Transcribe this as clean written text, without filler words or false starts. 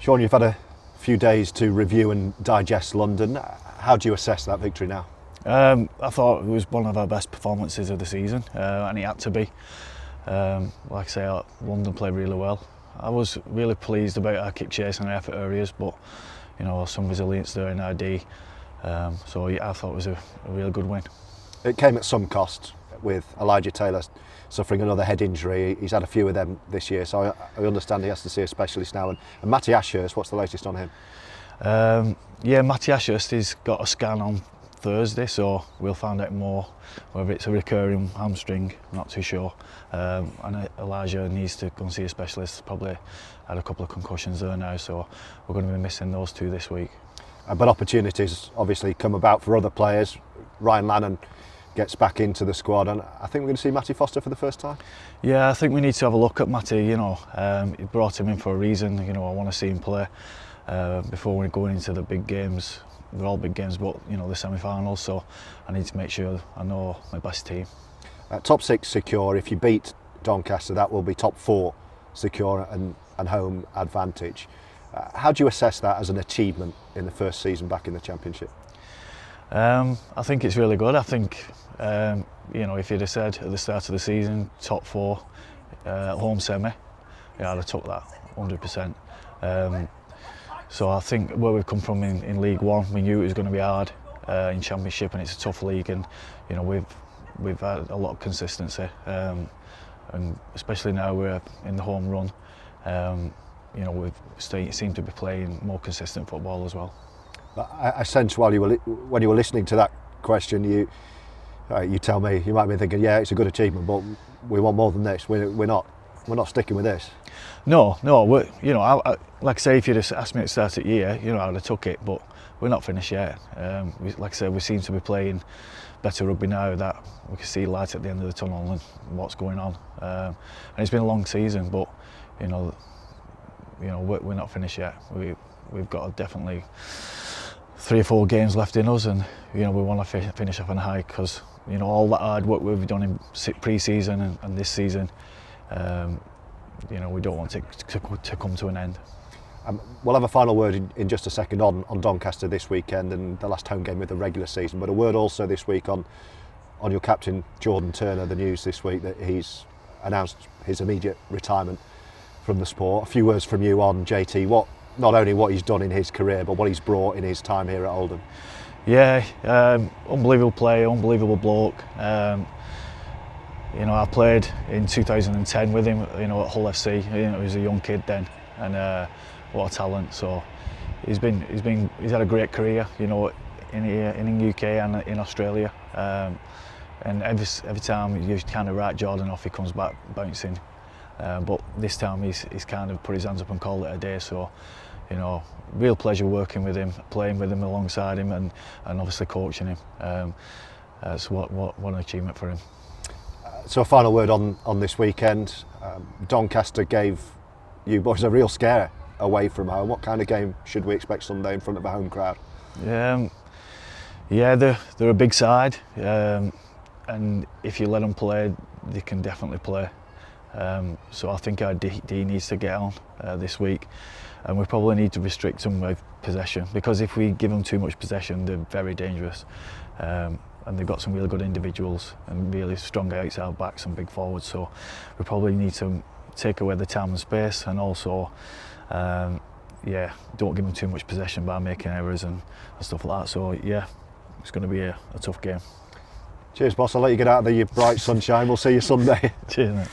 Sean, you've had a few days to review and digest London. How do you assess that victory now? I thought it was one of our best performances of the season, and it had to be. Like I say, London played really well. I was really pleased about our keep chasing and effort areas, but some resilience there in our D. So yeah, I thought it was a really good win. It came at some cost, with Elijah Taylor suffering another head injury. He's had a few of them this year, so I understand he has to see a specialist now. And Matty Ashurst, what's the latest on him? Yeah, Matty Ashurst has got a scan on Thursday, so we'll find out more whether it's a recurring hamstring. I'm not too sure. And Elijah needs to go and see a specialist. Probably had a couple of concussions there now, so we're going to be missing those two this week. But opportunities obviously come about for other players. Ryan Lannon gets back into the squad, and I think we're going to see Matty Foster for the first time. Yeah, I think we need to have a look at Matty. He brought him in for a reason. I want to see him play before we're going into the big games. They're all big games, but the semi-finals. So I need to make sure I know my best team. Top 6 secure. If you beat Doncaster, that will be top 4 secure and home advantage. How do you assess that as an achievement in the first season back in the Championship? I think it's really good. I think if you'd have said at the start of the season top 4 home semi, yeah, I'd have took that 100%. So I think where we've come from in League One, we knew it was going to be hard in Championship, and it's a tough league, and we've had a lot of consistency, and especially now we're in the home run. We seem to be playing more consistent football as well. I sense when you were listening to that question, you tell me, you might be thinking, yeah, it's a good achievement, but we want more than this. We're not sticking with this. No. Like I say, if you'd have asked me at the start of the year, I'd have took it, but we're not finished yet. Like I said, we seem to be playing better rugby now that we can see light at the end of the tunnel and what's going on. And it's been a long season, but we're not finished yet. We've got definitely 3 or 4 games left in us, and we want to finish off on a high, because all that hard work we've done in pre-season and this season, we don't want it to come to an end. We'll have a final word in just a second on Doncaster this weekend and the last home game of the regular season, but a word also this week on your captain Jordan Turner. The news this week that he's announced his immediate retirement from the sport. A few words from you on JT, not only what he's done in his career, but what he's brought in his time here at Oldham. Yeah, unbelievable player, unbelievable bloke. I played in 2010 with him, at Hull FC. He was a young kid then, and what a talent. So he's had a great career, in the UK and in Australia. And every time you kind of write Jordan off, he comes back bouncing. But this time he's kind of put his hands up and called it a day. So, real pleasure working with him, playing with him alongside him, and obviously coaching him. So what an achievement for him. So a final word on this weekend. Doncaster gave you boys a real scare away from home. What kind of game should we expect Sunday in front of a home crowd? Yeah, they're a big side, and if you let them play, they can definitely play. So I think our D needs to get on this week, and we probably need to restrict them with possession, because if we give them too much possession, they're very dangerous. And they've got some really good individuals and really strong outside backs and big forwards, so we probably need to take away the time and space, and also don't give them too much possession by making errors and stuff like that. So yeah, it's going to be a tough game. Cheers, boss. I'll let you get out of the bright sunshine. We'll see you Sunday. Cheers, mate.